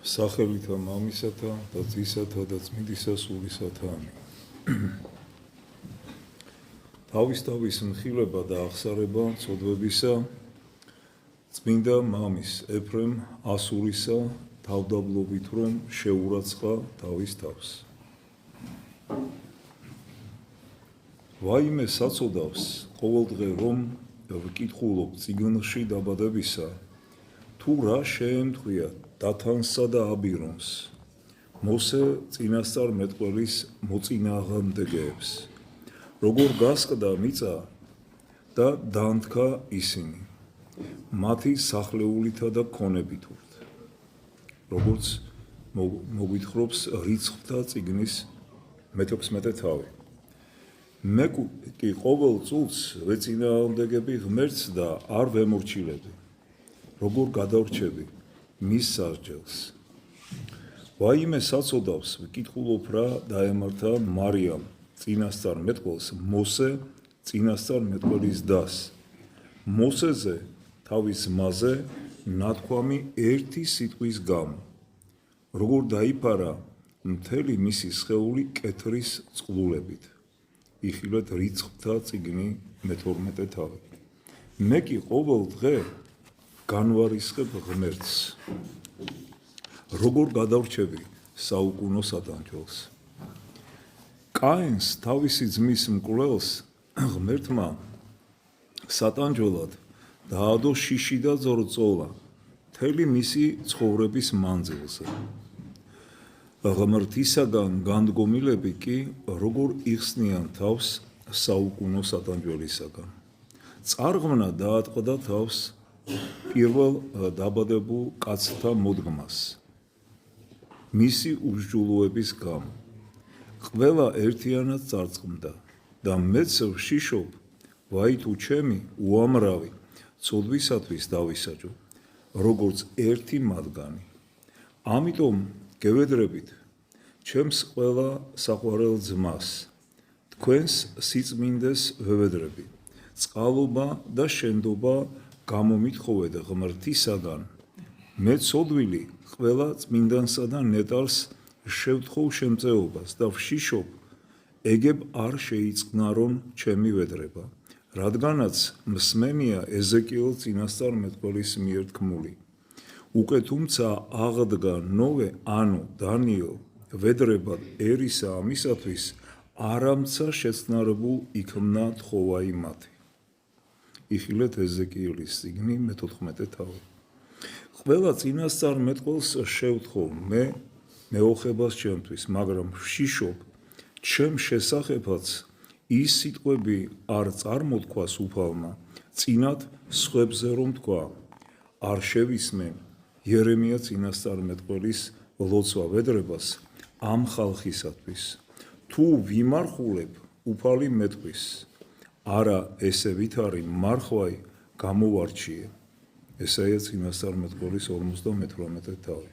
სახელითა მამისათა და ძისათა და წმინდისა სულისათა ამინ. თავის მხილება და აღსარება ცოდვებისა წმინდა მამის ეფრემ ასურისა თავდაბლობით რომ შეურაცხა თავის თავს. ვაიმე საწოდავს ყოველდღე რომ ვკითხულობ წიგნში დაბადებისა, თუ რა შეემთხვია დათანსა და აბირონს, მოსე წინასწარ მეტყველის მოწინააღმდეგეებს, როგორ გასყდა მიწა და დაანთქა ისინი, მათი სახლეულითა და ქონებითურთ, როგორც მოგვითხრობს რიცხვთა წიგნის მე-16 თავი. მე კი ყოველ წუთს ვეწინააღმდეგები ღმერთს და არ ვემორჩილები, როგორ გადავრჩები მის სასჯელს. ვაიმე საწოდავს ვკითხულობ რა დაემართა მარიამ წინასწარ მეტყველს მოსე წინასწარ მეტყველის დას. მოსეზე თავის მაზე ნათქვამი ერთი სიტყვის გამო, როგორ დაიფარა მთელი მისი სხეული კეთრის წყლულებით. იხილეთ რიცხვთა წიგნი მე-12 თავი. მე კი ყოველ დღე განვარისხებ ღმერთს, როგორ გადავრჩები საუკუნო სატანჯველს. კაინს თავისი ძმის მკვლელს ღმერთმა სატანჯველად დაადო შიში და ძორწოლა მთელი მისი ცხოვრების მანძილზე. ღმრთისაგან განდგომილები კი როგორ იხსნიან თავს საუკუნო სატანჯველისაგან. წარღვნა დაატყდა თავს პირველ დაბადებულ კაცთა მოდგმას მისი უსჯულოების გამო. ყველა ერთიანად წარწყმდა და მეც ვშიშობ, ვაი თუ ჩემი უამრავი ცოდვისათვის დავისაჯო, როგორც ერთი მათგანი. ამიტომ გევედრებით ჩემს ყველა საყვარელ ძმას, თქვენს სიწმინდეს ვევედრები, წყალობა და შენდობა გამომითხოვეთ ღმრთისაგან. მე ცოდვილი ყველა წმინდანსა და ნეტარს შევთხოვ შემწეობას და ვშიშობ, ეგებ არ შეიწყნარონ ჩემი ვედრება, რადგანაც მსმენია ეზეკიელ წინასწარ მეტყველის მიერ თქმული. უკვე თუმცა აღდგა ნოვე ანუ დანიელ ვედრებად ერისა ამისათვის არამცა შეცნარებულ იქმნა თხოვაი მათი. იხილეთ ეზეკიელის წიგნი მე-14 თავი. ყველა წინასწარ მეტყველს შევთხოვ მე მეოხებას ჩემთვის, მაგრამ ვშიშობ, ჩემ შესახებაც ის სიტყვები არ წარმოთქვას უფალმა, წინათ სხვებზე რომ თქვა, არ შევისმენ იერემია წინასწარ მეტყველის ლოცვა ვედრებას ამ ხალხისათვის. თუ ვიმარხულებ უფალი მეტყვის, არა ესე ვითარი მარხვაი გამოვარჩიე. ესაა წინასწარ მეტყველის 58 თავი.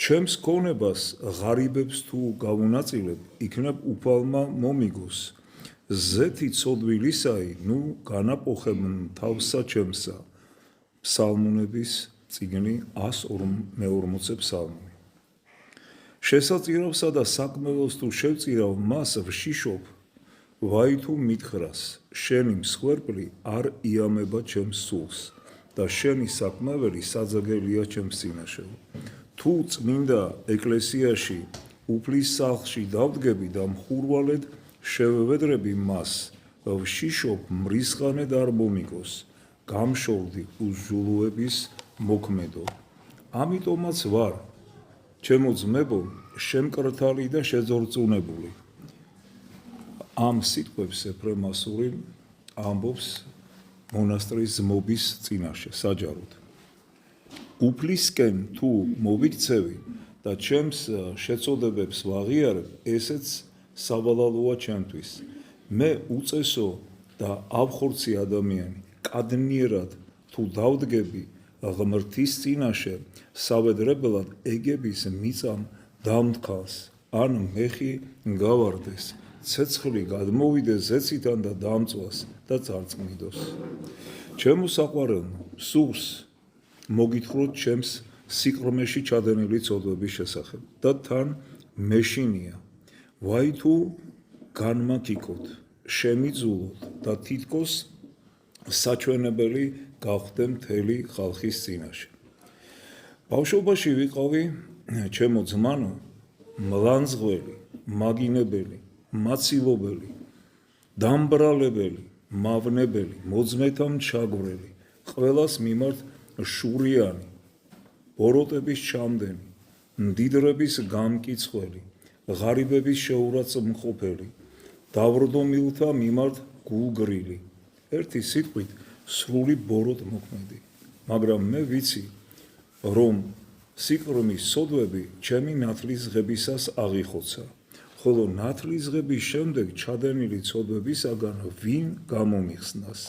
ჩემს ქონებას ღარიბებს თუ გავუნაწილებ, იქნებ უფალმა მომიგოს. ზეთი ცოდვილისაი, ნუ განაპოხებ თავსა ჩემსა. ფსალმუნების წიგნი 140 ფსალმუნი. შესაწირავსა და საკმეველს თუ შევწირავ მას ვშიშობ, ვაი თუ მითხრას, შენი მსხვერპლი არ იამება ჩემს სულს და შენი საკმეველი საძაგელია ჩემს წინაშე. თუ წმინდა ეკლესიაში უფლის სახლში დავდგები და მხურვალედ შევევედრები მას, ვშიშობ მრისხანედ არ მომიგოს, გამშორდი უსჯულოების მოქმედო. ამიტომაც ვარ, ჩემო ძმებო, შემკრთალი და შეძორწუნებული. ამ სიტყვებს ეფრემ ასური ამბობს მონასტრის ძმობის წინაშე საჯაროდ. უფლისკენ თუ მოვიქცევი და ჩემს შეწოდებებს ვაღიარებ, ესეც სავალალოა ჩემთვის. მე უწესო და ავხორცი ადამიანი, კადნიერად თუ დავდგები ღმრთის წინაშე, სავედრებლად ეგების მიწამ დამთქალს, ან მეხი გავარდეს, ცეცხლი გადმოვიდეს ზეციდან და დამწვას და წარწმიდოს. ჩემო საყვარელო, სურს მოგითხროთ ჩემს სიყრმეში ჩადენილი ცოდვების შესახებ და თან მეშინია ვაი თუ განმაქიქოთ შემიძულოთ და თითქოს საჩვენებელი გავხდე მთელი ხალხის წინაშე. ბავშვობაში ვიყავი ჩემო ძმანო მლანძღველი, მაგინებელი, მაცილობელი, დამბრალებელი, მავნებელი, მოძმეთა მჩაგვრელი, ყველას მიმართ შურიანი, ბოროტების ჩამდენი, მდიდრების გამკიცხველი, ღარიბების შეურაცხმყოფელი, დავრდომილთა მიმართ გულგრილი, ერთი სიტყვით სრული ბოროტ მოქმედი, მაგრამ მე ვიცი, რომ სიყრმის სოდვები ჩემი ნათლისღებისას აღიხოცა, ხოლო ნათლისღების შემდეგ ჩადენილი ცოდვებისაგან ვინ გამომიხსნას,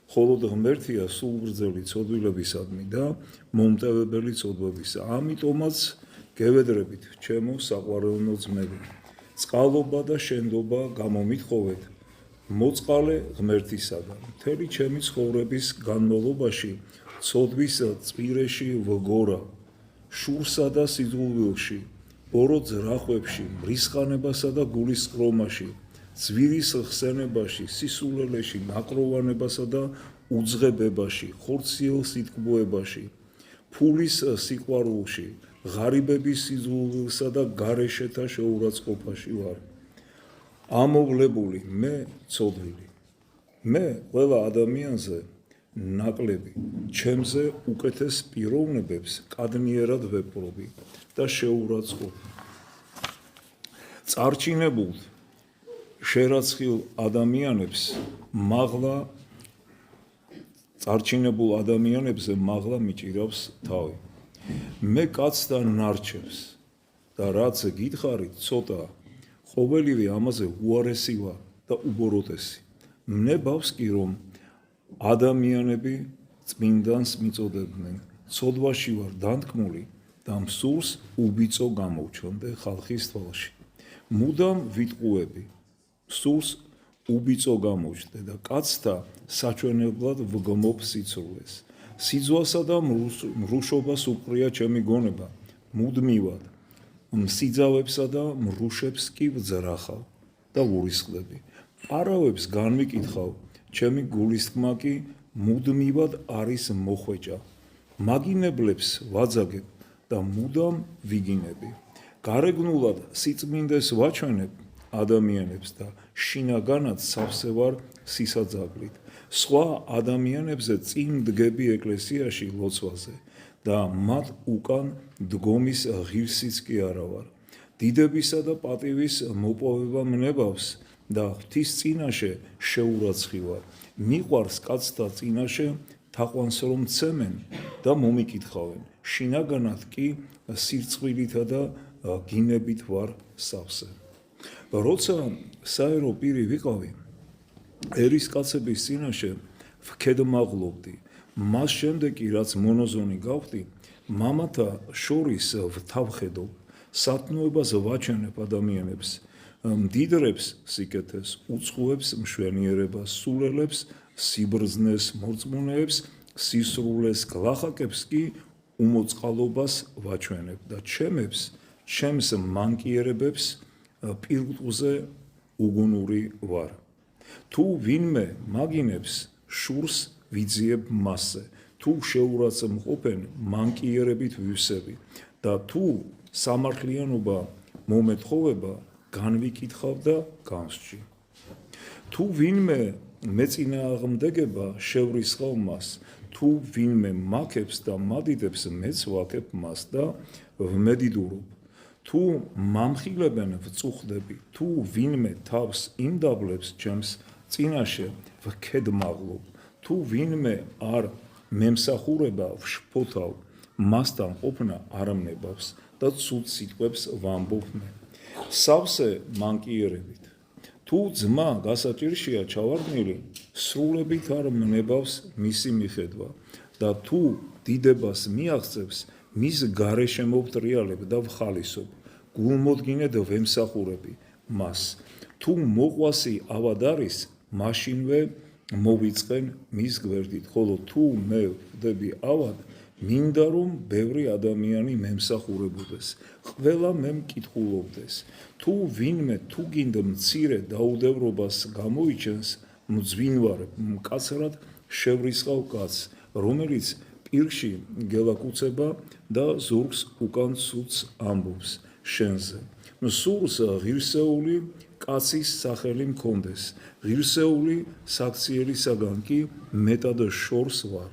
მხოლოდ ღმერთია სულგრძელი ცოდვილებისადმი და მომტევებელი ცოდვებისა. ამიტომაც გევედრებით, ჩემო საყვარელო ძმები, წყალობა და შენდობა გამომითხოვეთ მოწყალე ღმერთისაგან. მთელი ჩემი ცხოვრების განმავლობაში ცოდვის წვირეში ვგორა, შურსა და სიძულვილში, ბორო ძრახვებში, მრისხანებასა და გულისწყრომაში, ძვირის ხსენებაში, სისულელეში, ნაკროვანებასა და უძღებებაში, ხორციელ სიტკბოებაში, ფულის სიყვარულში, ღარიბების სიძულვილსა და გარეშეთა შეურაცხყოფაში ვარ. ამოვლებული მე ცოდვილი. მე ყველა ადამიანზე ნაკლები, ჩემზე უკეთეს პიროვნებებს კადნიერად ვეპყრობი და შეურაცხყოფ. წარჩინებულ შერაცხილ ადამიანებს მაღლა წარჩინებულ ადამიანებზე მაღლა მიჭირავს თავი. მე კაცს და ნარჩევს და რაც გითხარით ცოტა, ყოველივე ამაზე უარესი ვარ და უბოროტესი. მნებავს კი რომ ადამიანები წმინდანს მიწოდებდნენ. ცოდვაში ვარ დანთქმული და მსურს უბიწო გამოვჩონდე ხალხის თვალში. მუდამ ვიტყუები, მსურს უბიწო გამოვჩნდე და კაცთა საჩვენებლად ვგმობ სიცრუეს. სიძვასა და მრუშობას უყრია ჩემი გონება, მუდმივად. მსიძავებსა და მრუშებს კი ვძრახავ და ვურისხდები. პარავებს განვიკითხავ, ჩემი გულისხმა კი მუდმივად არის მოხვეჭა. მაგინებლებს ვაძაგებ და მუდამ ვიგინები. გარეგნულად სიწმინდეს ვაჩვენებ ადამიანებს და შინაგანად სავსე ვარ სისაძაგლით. სხვა ადამიანებზე წინ დგები ეკლესიაში ლოცვაზე და მათ უკან დგომის ღირსიც კი არა ვარ. დიდებისა და პატივის მოპოვება მნებავს და ღვთის წინაშე შეურაცხი ვარ. მიყვარს კაცთა წინაშე თაყვანს რომ ცემენ და მომიკითხავენ. შინაგანად კი სირწყვილითა და გინებით ვარ სავსე. როცა საერო პირი ვიყავი, ერისკაცების წინაშე ვქედმაღლობდი. მას შემდეგ კი რაც მონოზონი გავხდი, მამათა შორის ვთავხედობ, სათნოებას ვაჩვენებ ადამიანებს, მდიდრებს სიკეთეს, უცხოებს მშვენიერებას, სულელებს სიბრძნეს, მორწმუნეებს სისრულეს, გლახაკებს კი უმოწყალობას ვაჩვენებ და ჩემებს, ჩემს მანკიერებებს პირუტყზე უგუნური ვარ. თუ ვინმე მაგინებს შურს ვიძიებ მასზე, თუ შეურაცხმყოფენ მანკიერებით ვივსები და თუ სამართლიანობა მომეთხოვება განვიკითხავ და განსჯი. თუ ვინმე მეწინააღმდეგება შევრისხავ მას, თუ ვინმე მაქებს და მადიდებს მეც ვაქებ მას და ვმედიდურობ. თუ მამხილებენ ვწუხდები, თუ ვინმე თავს იმდაბლებს ჩემს წინაშე ვქედმაღლობ, თუ ვინმე არ მემსახურება ვშფოთავ, მასთან ყოფნა არ მნებავს და ცუდ სიტყვებს ვამბობ მე. სავსე მანკიერებით. თუ ძმა გასაჭირშია ჩავარდნილი, სრულებით არ მნებავს მისი მიხედვა და თუ დიდებას მიაღწევს, მის გარეშე მოვტრიალებ და ვხალისობ, გულმოდგინედ ვემსახურები მას. თუ მოყვასი ავად არის, მაშინვე მოვიწყენ მის გვერდით, ხოლო თუ მე ვხვდები ავად, მინდა რომ ბევრი ადამიანი მემსახურებოდეს, ყველა მე მკითხულობდეს. თუ ვინმე თუ გინდა მცირე დაუდევრობას გამოიჩენს, მძვინვარ მკაცრად შევრისყავ კაცს, რომელიც პირში გელაკუცება და ზურგს უკან ცუდს ამბობს შენზე. სურს ღირსეული კაცის სახელი მქონდეს, ღირსეული საქციელისაგან კი მეტად შორს ვარ.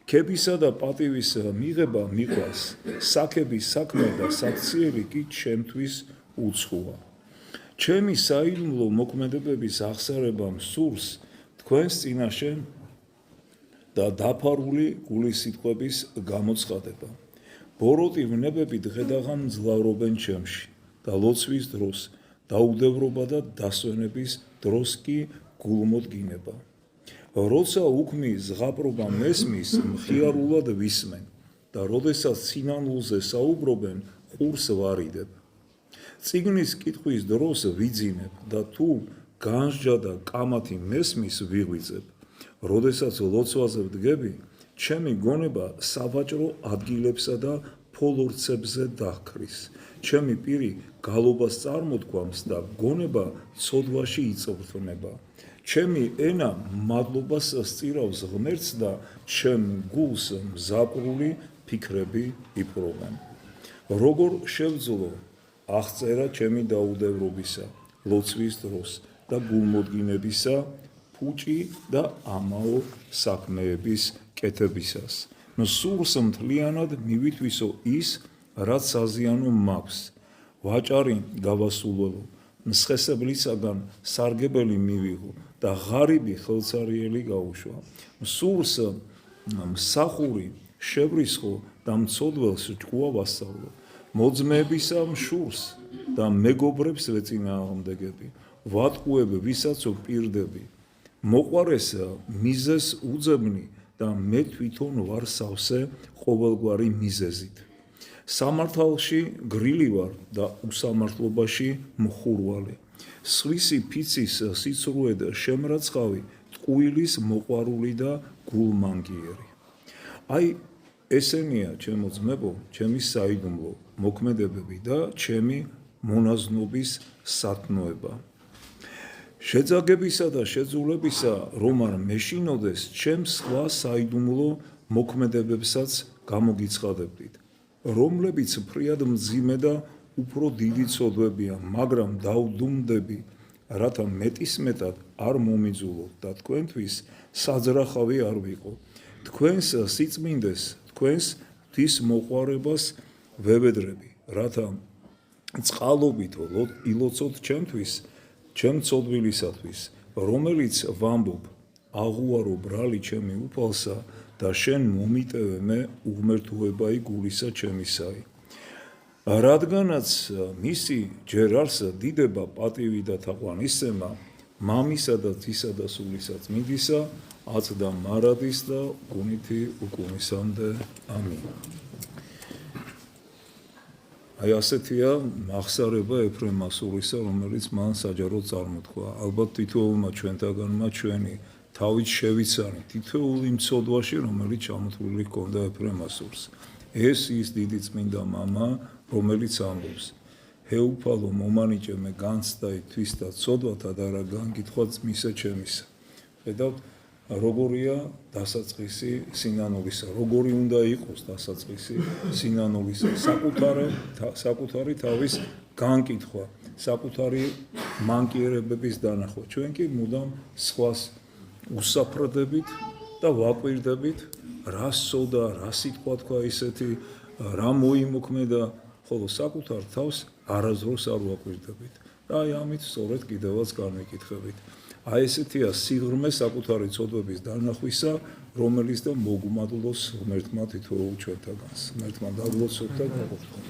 ქებისა და პატივის მიღება მიყვარს, საქების საქმე და საქციელი კი ჩემთვის უცხოა. ჩემი საიდუმლო მოქმედებების აღსარება მსურს თქვენს წინაშე და დაფარული გულისიტყვების გამოცხადება. ბოროტი ვნებები დღედაღამ მძლავრობენ ჩემში და ლოცვის დროს, დაუდევრობა და დასვენების დროს კი გულმოდგინება. როცა უქმი ზღაპრობა მესმის, მხიარულად ვისმენ და როდესაც სინანულზე საუბრობენ, ყურს ვარიდებ. წიგნის კითხვის დროს ვიძინებ და თუ განსჯა და კამათი მესმის ვიღვიძებ. როდესაც ლოცვაზე ვდგები, ჩემი გონება სავაჭრო ადგილებსა და ფოლორცებზე დაჰქრის. ჩემი პირი გალობას წარმოთქვამს და გონება ცოდვაში იწვრთნება. ჩემი ენა მადლობას სწირავს ღმერთს და ჩემ გულს მზაპრული ფიქრები იპყრობენ. როგორ შევძლო აღწერა ჩემი დაუდევრობისა, ლოცვის დროს და გულმოდგინებისა, ფუჭი და ამაო საქმეების კეთებისას. სურს მთლიანად მივითვისო ის, რაც საზიანო მაქვს. ვაჭარი გავასულელო, მსხესებლისაგან სარგებელი მივიღო და ღარიბი ხელცარიელი გაუშვა. სურს მსახური შევრისხო და მცოდველს ჭკუა ვასწავლო. მოძმეებისა მშურს და მეგობრებს ვეწინააღმდეგები. ვატყუებ ვისაც ვპირდები. მოყვარეს მიზეს უძებნი და მე თვითონ ვარ სავსე ყოველგვარი მიზეზით. სამართალში გრილი ვარ და უსამართლობაში მხურვალე. სხვისი ფიცის სიცრუედ შემრაცხავი, ტყუილის მოყვარული და გულმანგიერი. აი ესენია ჩემო ძმებო, ჩემი საიდუმლო მოქმედებები და ჩემი მონაზნობის სათნოება. შეძაგებისა და შეძულებისა რომ არ მეშინოდეს, ჩემს სხვა საიდუმლო მოქმედებებსაც გამოგიცხადებდით, რომლებიც ფრიად მძიმე და უფრო დიდი ცოდვებია, მაგრამ დავდუმდები, რათა მეტისმეტად არ მომიძულოთ და თქვენთვის საძრახავი არ ვიყო. თქვენს სიწმინდეს, თქვენს ღვთის მოყვარებას ვევედრები, რათა წყალობით ილოცოთ ჩემთვის, ჩემ ცოდვილისათვის, რომელიც ვამბობ, აღუარო ბრალი ჩემი უფალსა და შენ მომიტევე მე უღმერთოებაი გულისა ჩემისაი. რადგანაც მისი ჯერ არს დიდება, პატივი და თაყვანისცემა, მამისა და ძისა და სულისა წმინდისა, აწდა მარადის და გუნითი უკუნისამდე. ამინ. აი ასეთია მახსარება ეფრემ მასულისა, რომელიც მან საჯაროდ წარმოთქვა. ალბათ თითოეულმა ჩვენთაგანმა ჩვენი თავით შევიცანი თითოეულ იმ ცოდვაში, რომელიც ჩამოთვლილი ჰქონდა ეფრემ მასულს. ეს ის დიდი წმინდა მამა, რომელიც ამბობს: ჰეუფალო მომანიჭე მე განცდაი თვისთა ცოდვათა და რა განგითხვაც მისა ჩემისა. ხედავთ, როგორია დასაწყისი სინანულისა, როგორი უნდა იყოს დასაწყისი სინანულისა, საკუთარი თავის განკითხვა, საკუთარი მანკიერებების დანახვა. ჩვენ კი მუდამ სხვას უსაფრდებით და ვაკვირდებით, რა სცოდა, რა სიტყვა თქვა ისეთი, რა მოიმოქმედა, ხოლო საკუთარ თავს არასდროს არ ვაკვირდებით. და აი ამით სწორედ კიდევაც განვიკითხებით. აი ესეთია სიღრმე საკუთარი ცოდვების დანახვისა, რომელიც და მოგუმადლოს ღმერთმა თითოეულ ჩვენთაგანს. ღმერთმა დაგლოცოთ და გაყოფოთ.